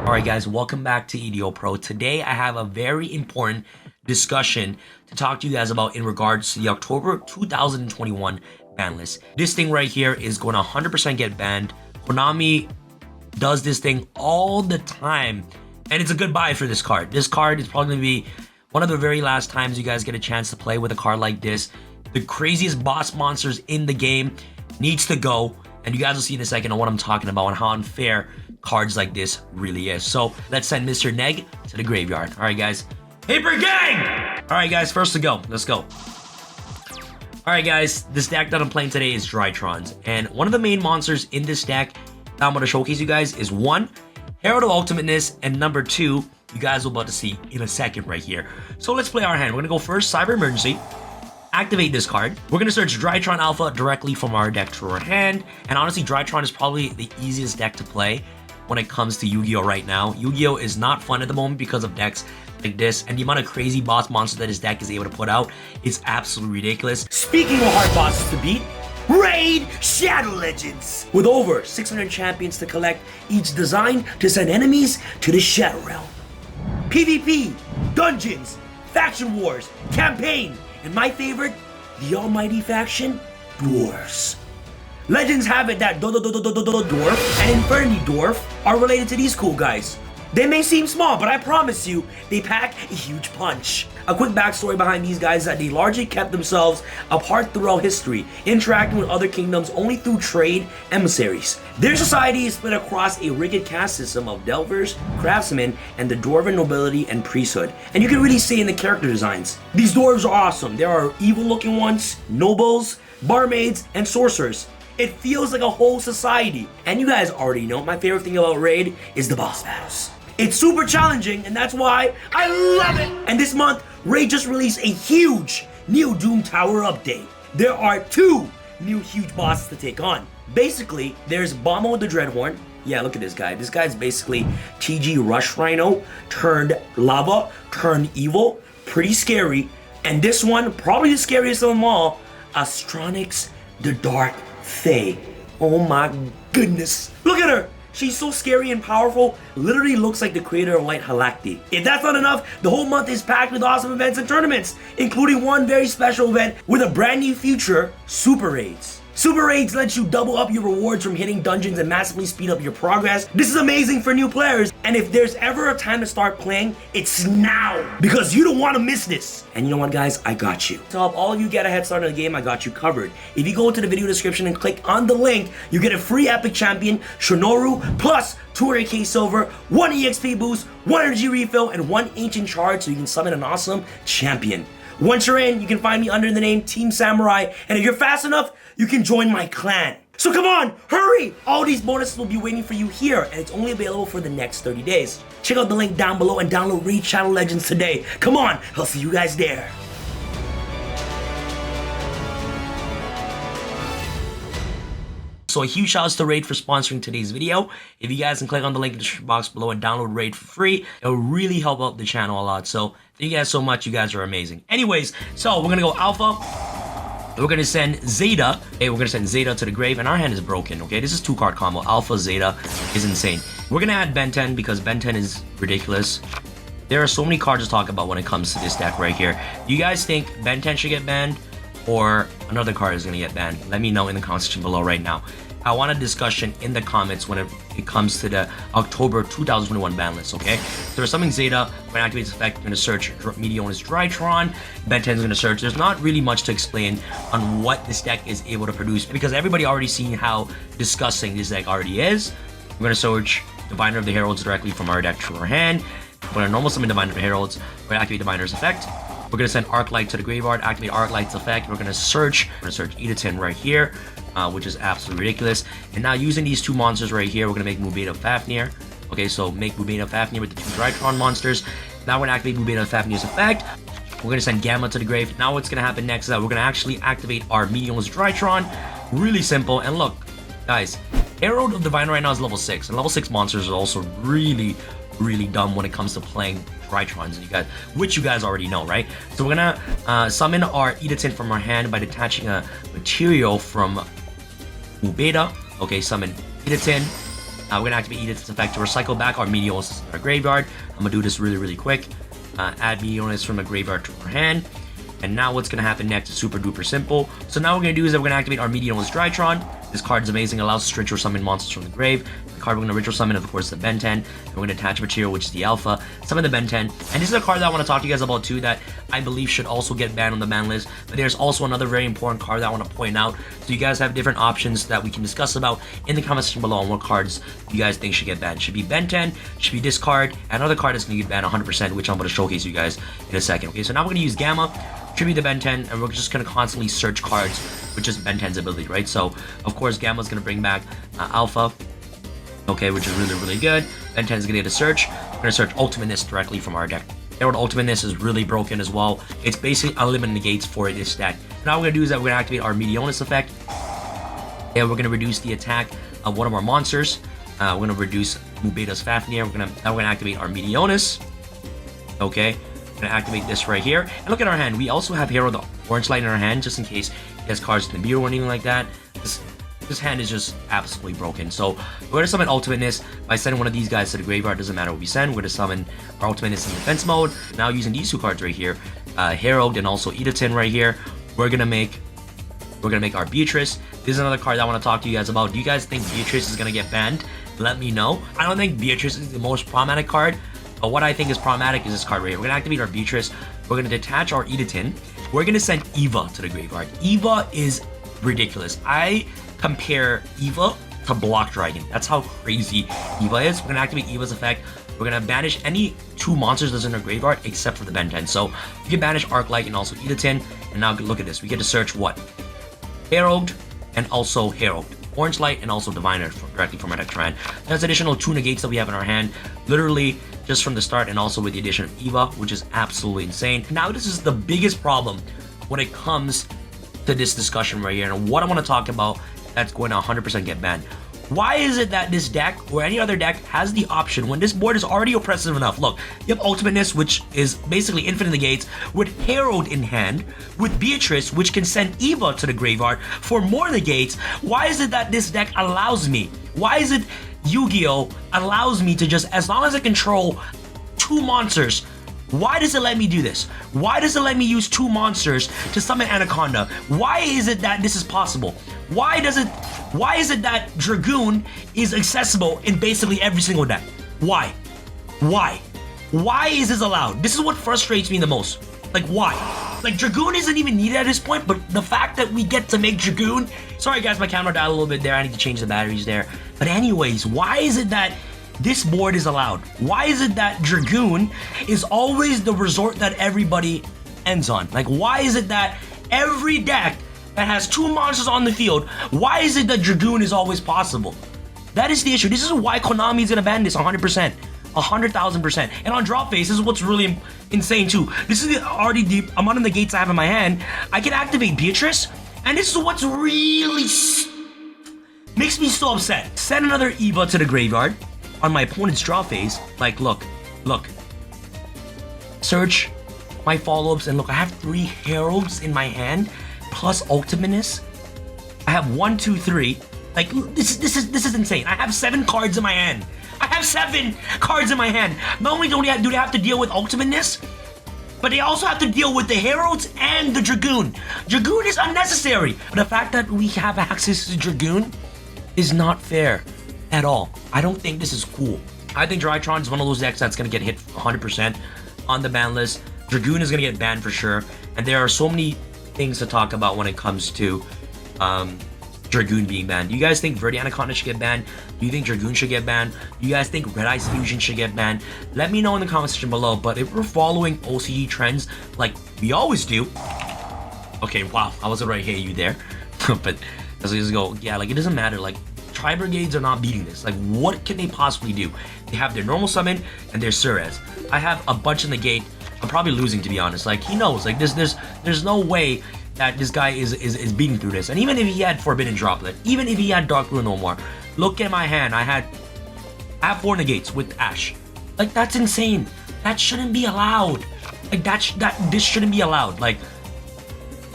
Alright guys, welcome back to EDO Pro. Today I have a very important discussion to talk to you guys about in regards to the October 2021 ban list. This thing right here is going to 100% get banned. Konami does this thing all the time, and it's a good buy for this card. This card is probably going to be one of the very last times you guys get a chance to play with a card like this. The craziest boss monsters in the game needs to go, and you guys will see in a second on what I'm talking about and how unfair cards like this really is. So let's send Mr. Neg to the graveyard. All right, guys. Paper gang! All right, guys, first to go. Let's go. All right, guys, this deck that I'm playing today is Drytrons, and one of the main monsters in this deck that I'm going to showcase you guys is one, Herald of Ultimateness, and number two, you guys will about to see in a second right here. So let's play our hand. We're going to go first, Cyber Emergency. Activate this card. We're going to search Drytron Alpha directly from our deck to our hand, and honestly, Drytron is probably the easiest deck to play when it comes to Yu-Gi-Oh right now. Yu-Gi-Oh is not fun at the moment because of decks like this, and the amount of crazy boss monsters that his deck is able to put out is absolutely ridiculous. Speaking of hard bosses to beat, Raid Shadow Legends! With over 600 champions to collect, each designed to send enemies to the Shadow Realm. PvP, Dungeons, Faction Wars, Campaign, and my favorite, the almighty faction, Dwarves. Legends have it that Dwarf and Infinity Dwarf are related to these cool guys. They may seem small, but I promise you, they pack a huge punch. A quick backstory behind these guys is that they largely kept themselves apart throughout history, interacting with other kingdoms only through trade emissaries. Their society is split across a rigid caste system of delvers, craftsmen, and the dwarven nobility and priesthood. And you can really see in the character designs. These dwarves are awesome. There are evil looking ones, nobles, barmaids, and sorcerers. It feels like a whole society. And you guys already know my favorite thing about Raid is the boss battles. It's super challenging, and that's why I love it. And this month, Raid just released a huge new Doom Tower update. There are two new huge bosses to take on. Basically, there's Bombo the Dreadhorn. Yeah, look at this guy. This guy's basically TG Rush Rhino turned lava, turned evil. Pretty scary. And this one, probably the scariest of them all, Astronix the Dark Fae. Oh my goodness. Look at her. She's so scary and powerful, literally looks like the creator of Light Halakti. If that's not enough, the whole month is packed with awesome events and tournaments, including one very special event with a brand new feature, Super Raids. Super Raids lets you double up your rewards from hitting dungeons and massively speed up your progress. This is amazing for new players, and if there's ever a time to start playing, it's now, because you don't want to miss this. And you know what, guys? I got you. To help all of you get a head start on the game, I got you covered. If you go to the video description and click on the link, you get a free epic champion, Shinoru, plus 200k silver, 1 EXP boost, 1 energy refill, and 1 ancient charge so you can summon an awesome champion. Once you're in, you can find me under the name Team Samurai, and if you're fast enough, you can join my clan. So come on, hurry! All these bonuses will be waiting for you here, and it's only available for the next 30 days. Check out the link down below and download Raid Shadow Legends today. Come on, I'll see you guys there. So a huge shout out to Raid for sponsoring today's video. If you guys can click on the link in the description box below and download Raid for free, it will really help out the channel a lot. So thank you guys so much. You guys are amazing. Anyways, so we're gonna go Alpha. We're gonna send Zeta. Okay, we're gonna send Zeta to the grave, and our hand is broken. Okay, this is 2-card combo. Alpha Zeta is insane. We're gonna add Ben 10 because Ben 10 is ridiculous. There are so many cards to talk about when it comes to this deck right here. Do you guys think Ben 10 should get banned, or another card is gonna get banned? Let me know in the comment section below right now. I want a discussion in the comments when it comes to the October 2021 ban list, okay? So there's something Zeta, when it activates effect, I'm gonna search Meteonis Drytron, Ben 10 is gonna search. There's not really much to explain on what this deck is able to produce because everybody already seen how disgusting this deck already is. We're gonna search Diviner of the Heralds directly from our deck to our hand. We're gonna normal summon Diviner of the Heralds, we're gonna activate Diviner's effect. We're gonna send Arclight to the graveyard, activate Arclight's effect. We're gonna search Edatin right here, which is absolutely ridiculous. And now using these two monsters right here, we're gonna make Mubeta Fafnir. Okay, so make Mubeta Fafnir with the two Drytron monsters. Now we're gonna activate Mubeta Fafnir's effect. We're gonna send Gamma to the grave. Now what's gonna happen next is that we're gonna actually activate our Meteonis Drytron. Really simple. And look, guys, Herald of Divine right now is level 6, and level 6 monsters are also really dumb when it comes to playing Drytrons, and which you guys already know, right? So we're gonna summon our Edatin from our hand by detaching a material from Mubeta. Okay, summon Edatin. We're gonna activate Edith's effect to recycle back our Meteonis in our graveyard. I'm gonna do this really quick. Add Meteonis from the graveyard to our hand. And now what's gonna happen next is super duper simple. So now what we're gonna do is that we're gonna activate our Meteonis Drytron. This card is amazing, allows us to ritual summon monsters from the grave. The card we're gonna ritual summon, of course, is the Ben 10. And we're gonna attach material, which is the Alpha, summon the Ben 10. And this is a card that I want to talk to you guys about too, that I believe should also get banned on the ban list. But there's also another very important card that I want to point out. So you guys have different options that we can discuss about in the comment section below on what cards you guys think should get banned. Should be Ben 10, should be this card, and another card that's gonna get banned 100%, which I'm gonna showcase you guys in a second. Okay, so now we're gonna use Gamma, tribute the Ben 10, and we're just gonna constantly search cards with just Ben 10's ability, right? So of course Gamma's gonna bring back Alpha, okay, which is really good. Ben 10 is gonna get a search. We're gonna search Ultimateness directly from our deck. Herald Ultimateness is really broken as well. It's basically unlimited negates for this deck. Now what we're gonna do is that we're gonna activate our Meteonis effect, and we're gonna reduce the attack of one of our monsters. We're gonna reduce Mubeta's Fafnir. Now we're gonna activate our Meteonis. Okay. We're gonna activate this right here, and look at our hand. We also have Herald Orange Light in our hand, just in case he has cards in the bureau or anything like that. This hand is just absolutely broken. So we're gonna summon Ultimateness by sending one of these guys to the graveyard. Doesn't matter what we send. We're gonna summon our Ultimateness in defense mode. Now using these two cards right here, Herald and also Edithton right here, we're gonna make our Beatrice. This is another card that I want to talk to you guys about. Do you guys think Beatrice is gonna get banned? Let me know. I don't think Beatrice is the most problematic card. But what I think is problematic is this card right here. We're going to activate our Beatrice. We're going to detach our Edithton. We're going to send Eva to the graveyard. Eva is ridiculous. I compare Eva to Block Dragon. That's how crazy Eva is. We're going to activate Eva's effect. We're going to banish any two monsters that's in our graveyard except for the Ben 10. So you can banish Arclight and also Edithton. And now look at this. We get to search what? Herald and also Herald. Orange Light and also Diviner directly from our deck hand. There's additional 2 negates that we have in our hand, literally just from the start, and also with the addition of Eva, which is absolutely insane. Now this is the biggest problem when it comes to this discussion right here, and what I want to talk about that's going to 100% get banned. Why is it that this deck or any other deck has the option when this board is already oppressive enough? Look, you have Ultimateness, which is basically infinite negates, with Herald in hand, with Beatrice, which can send Eva to the graveyard for more negates. Why is it that this deck allows me? Why is it Yu-Gi-Oh! Allows me to just, as long as I control 2 monsters, why does it let me do this? Why does it let me use 2 monsters to summon Anaconda? Why is it that this is possible? Why is it that Dragoon is accessible in basically every single deck? Why? Why is this allowed? This is what frustrates me the most. Like, why? Like, Dragoon isn't even needed at this point, but the fact that we get to make Dragoon... Sorry guys, my camera died a little bit there. I need to change the batteries there. But anyways, why is it that this board is allowed? Why is it that Dragoon is always the resort that everybody ends on? Like, why is it that every deck that has 2 monsters on the field, why is it that Dragoon is always possible? That is the issue. This is why Konami is gonna ban this 100%. 100,000%. And on drop phase, this is what's really insane too. This is already the amount of negates I have in my hand. I can activate Beatrice, and this is what's really makes me so upset. Send another Eva to the graveyard on my opponent's draw phase. Like, look. Search my follow-ups, and look, I have 3 Heralds in my hand, plus Ultimateness. I have 1, 2, 3. Like, this is insane. I have 7 cards in my hand. I have 7 cards in my hand. Not only do they have to deal with Ultimateness, but they also have to deal with the Heralds and the Dragoon. Dragoon is unnecessary. But the fact that we have access to Dragoon is not fair at all. I don't think this is cool. I think Drytron is one of those decks that's going to get hit 100% on the ban list. Dragoon is going to get banned for sure. And there are so many things to talk about when it comes to Dragoon being banned. Do you guys think Verde Anaconda should get banned? Do you think Dragoon should get banned? Do you guys think Red Ice Fusion should get banned? Let me know in the comment section below. But if we're following OCG trends like we always do... Okay, wow, I wasn't right here, you there. But let's just go, yeah, like, it doesn't matter. Like, Tri-Brigades are not beating this. Like, what can they possibly do? They have their normal summon and their Surez. I have a bunch in the gate. I'm probably losing, to be honest. Like, he knows. Like, there's no way that this guy is beating through this. And even if he had Forbidden Droplet, even if he had Dark Blue no more, look at my hand. I have 4 negates with Ash. Like, that's insane. That shouldn't be allowed. Like, this shouldn't be allowed. Like,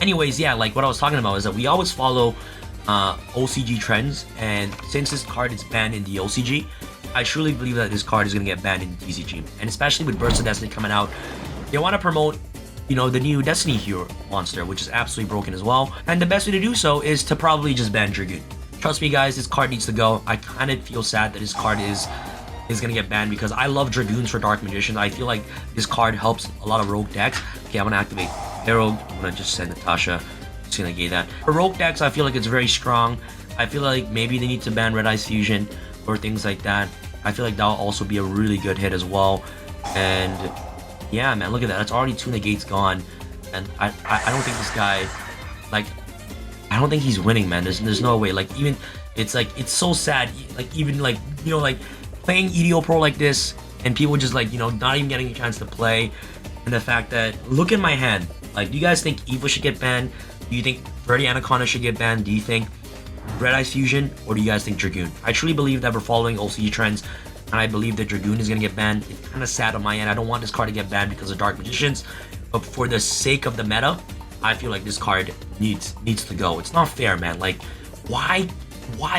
anyways, yeah, like what I was talking about is that we always follow OCG trends, and since this card is banned in the OCG, I truly believe that this card is going to get banned in TCG. And especially with Burst of Destiny coming out, they want to promote, you know, the new Destiny hero monster, which is absolutely broken as well. And the best way to do so is to probably just ban Dragoon. Trust me guys, this card needs to go. I kind of feel sad that this card is gonna get banned because I love Dragoons for Dark Magicians. I feel like this card helps a lot of rogue decks. Okay, I'm gonna activate Herald. I'm gonna just send Natasha. Just gonna get that. For rogue decks, I feel like it's very strong. I feel like maybe they need to ban Red Eyes Fusion or things like that. I feel like that'll also be a really good hit as well. And yeah, man, look at that. That's already 2 negates gone. And I don't think this guy, like, I don't think he's winning, man. There's no way. Like, even, it's like, it's so sad. Like, even like, you know, like playing EDO Pro like this and people just like, you know, not even getting a chance to play. And the fact that, look at my hand. Like, do you guys think Eva should get banned? Do you think Verdi Anaconda should get banned? Do you think Red Eyes Fusion? Or do you guys think Dragoon? I truly believe that we're following OCG trends, and I believe that Dragoon is going to get banned. It's kind of sad on my end. I don't want this card to get banned because of Dark Magicians, but for the sake of the meta, I feel like this card needs to go. It's not fair, man. Like, why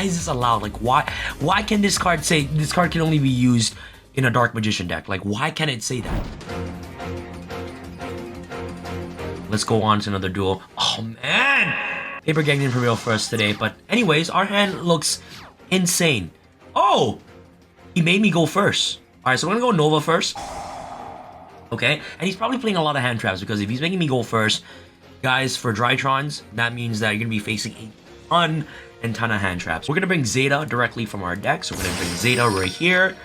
is this allowed? Like, why can this card say this card can only be used in a Dark Magician deck? Like, why can't it say that? Let's go on to another duel. Oh man, Paper Gang didn't prevail for us today. But anyways, our hand looks insane. Oh, he made me go first. All right, so we're gonna go Nova first. Okay, and he's probably playing a lot of hand traps because if he's making me go first, guys, for Drytrons, that means that you're gonna be facing a ton of hand traps. We're gonna bring Zeta directly from our deck. So we're gonna bring Zeta right here.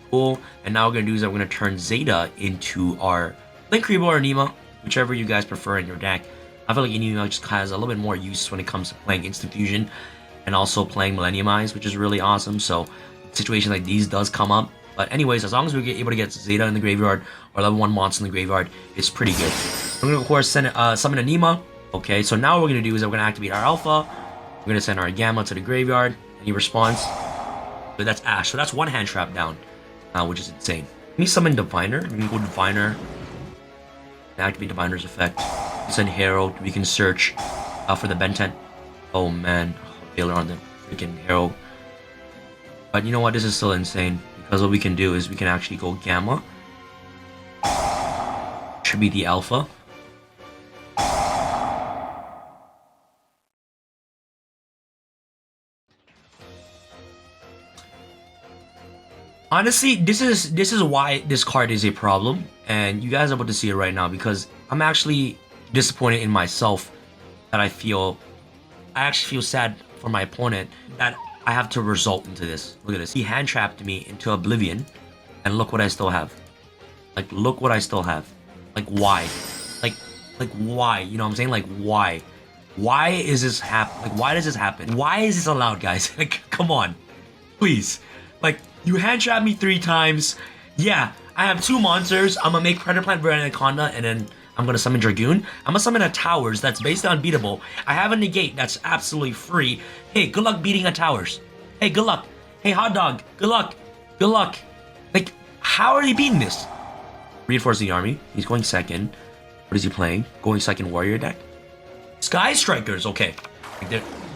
Cool. And now what we're gonna do is that we're gonna turn Zeta into our Linkuriboh or Anima, whichever you guys prefer in your deck. I feel like Anima just has a little bit more use when it comes to playing Instant Fusion and also playing Millennium Eyes, which is really awesome. So situations like these does come up. But anyways, as long as we're able to get Zeta in the graveyard or level 1 monster in the graveyard, it's pretty good. We're gonna of course summon Anima. Okay, so now what we're gonna do is that we're gonna activate our Alpha. We're gonna send our Gamma to the graveyard. Any response? So that's Ash. So that's 1 hand trap down, which is insane. Let me summon Diviner. We can go Diviner. Activate Diviner's effect. Send Herald. We can search for the Bentent. Oh man, failure on the freaking Herald. But you know what? This is still insane because what we can do is we can actually go Gamma. Should be the Alpha. Honestly, this is why this card is a problem, and you guys are about to see it right now because I'm actually disappointed in myself that I actually feel sad for my opponent that I have to result into this. Look at this. He hand trapped me into oblivion, and look what I still have. Like, look what I still have. Like, why? Like why? You know what I'm saying? Like, why? Why is this Like, why does this happen? Why is this allowed, guys? Like, come on, please. Like, you hand trap me 3 times. Yeah, I have 2 monsters. I'm gonna make Predator Plant Verdi Anaconda, and then I'm gonna summon Dragoon. I'm gonna summon a Towers that's basically unbeatable. I have a negate that's absolutely free. Hey, good luck beating a Towers. Hey, good luck. Hey, Hot Dog, good luck. Good luck. Like, how are they beating this? Reinforce the army. He's going second. What is he playing? Going second warrior deck. Sky Strikers. Okay,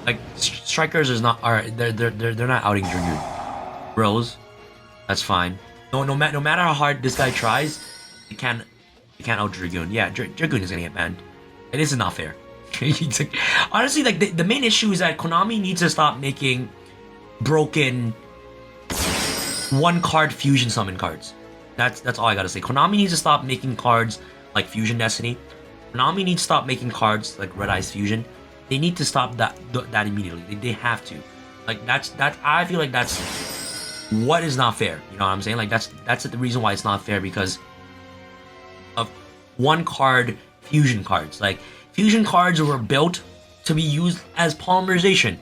like Strikers is not. They're not outing Dragoon. Rose, that's fine. No matter how hard this guy tries, he can't out Dragoon. Yeah, Dragoon is gonna get banned. And this is not fair. Honestly, like the main issue is that Konami needs to stop making broken 1-card fusion summon cards. That's all I gotta say. Konami needs to stop making cards like Fusion Destiny. Konami needs to stop making cards like Red Eyes Fusion. They need to stop that immediately. They have to. Like that's I feel like that's what is not fair. You know what I'm saying? Like that's the reason why it's not fair, because of 1-card fusion cards. Like, fusion cards were built to be used as polymerization.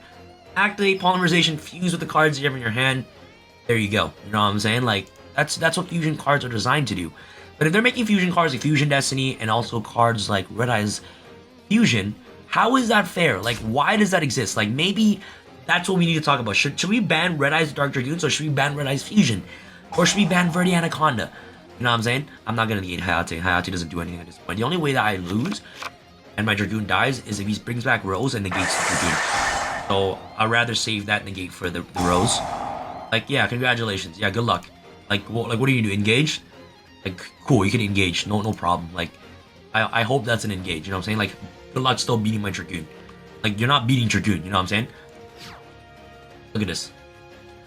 Activate polymerization, fuse with the cards you have in your hand. There you go. You know what I'm saying? Like, that's what fusion cards are designed to do. But if they're making fusion cards like Fusion Destiny and also cards like Red Eyes Fusion, how is that fair? Like, why does that exist? Like, maybe that's what we need to talk about. Should we ban Red Eyes Dark Dragoons, or should we ban Red Eyes Fusion? Or should we ban Verdi Anaconda? You know what I'm saying? I'm not gonna negate Hayate. Hayate doesn't do anything at this point. The only way that I lose and my Dragoon dies is if he brings back Rose and negates the Dragoon. So I'd rather save that negate for the Rose. Like, yeah, congratulations. Yeah, good luck. Like, what do you do? Engage? Like, cool, you can engage. No problem. Like, I hope that's an engage. You know what I'm saying? Like, good luck still beating my Dragoon. Like, you're not beating Dragoon. You know what I'm saying? Look at this.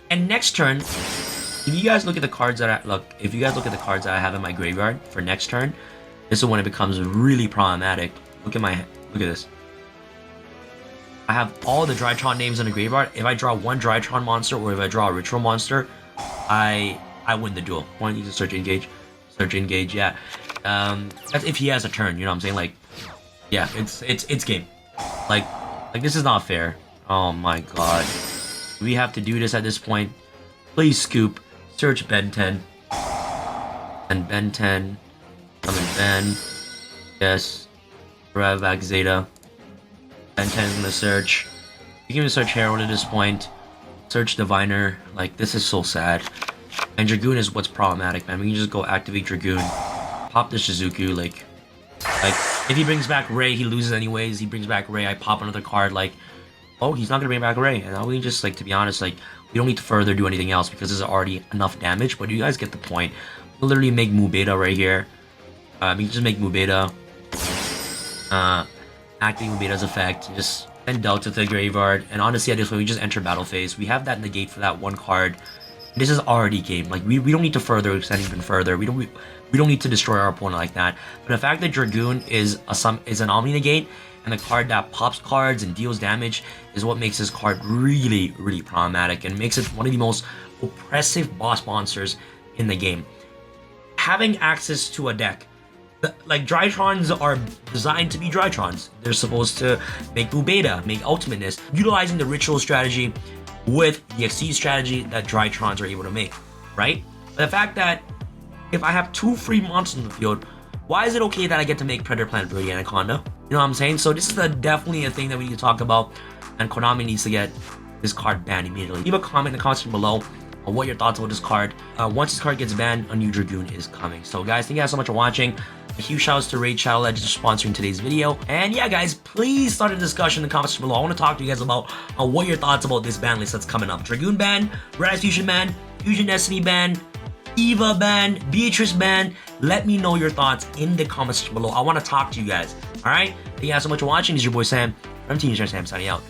And next turn, if you guys look at the cards that I have in my graveyard for next turn, this is when it becomes really problematic. Look at this. I have all the Drytron names in the graveyard. If I draw one Drytron monster or if I draw a ritual monster, I win the duel. Why don't you just search engage? Search engage, yeah. That's if he has a turn, you know what I'm saying? Like, yeah, it's game. Like this is not fair. Oh my god. We have to do this at this point. Please scoop. Search Ben 10. And Ben 10. Come in Ben. Yes. Rev back Zeta. Ben 10 is gonna search. You can even search Herald at this point. Search Diviner. Like, this is so sad. And Dragoon is what's problematic, man. We can just go activate Dragoon. Pop the Shizuku, like if he brings back Ray, he loses anyways. He brings back Ray, I pop another card, like, oh, he's not gonna bring back Ray. And now we just, like, to be honest, like, we don't need to further do anything else because there's already enough damage. But you guys get the point. We'll literally make Mu Beta right here. We can just make Mu Beta. Activate Mu Beta's effect. Just send Delta to the graveyard. And honestly, at this point, we just enter battle phase. We have that negate for that one card. This is already game. Like, we don't need to further extend even further. We don't need to destroy our opponent like that. But the fact that Dragoon is an Omni negate and the card that pops cards and deals damage is what makes this card really, really problematic and makes it one of the most oppressive boss monsters in the game. Having access to a deck, like, Drytrons are designed to be Drytrons. They're supposed to make Mu Beta, make Ultimateness, utilizing the ritual strategy with the Exceed strategy that Drytrons are able to make, right? But the fact that if I have 2 free monsters in the field, why is it okay that I get to make Predator Planet Brilliant Anaconda? You know what I'm saying? So this is definitely a thing that we need to talk about, and Konami needs to get this card banned immediately. Leave a comment in the comments below on what your thoughts about this card. Once this card gets banned, a new Dragoon is coming. So guys, thank you guys so much for watching. A huge shout out to Raid Shadow Legends for sponsoring today's video. And yeah, guys, please start a discussion in the comments below. I want to talk to you guys about what your thoughts about this ban list that's coming up. Dragoon ban, Rise Fusion ban, Fusion Destiny ban, Eva ban, Beatrice ban. Let me know your thoughts in the comments below. I want to talk to you guys. Alright? Thank you guys so much for watching. This is your boy Sam from Team Sam signing out.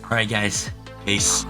Alright, guys. Peace.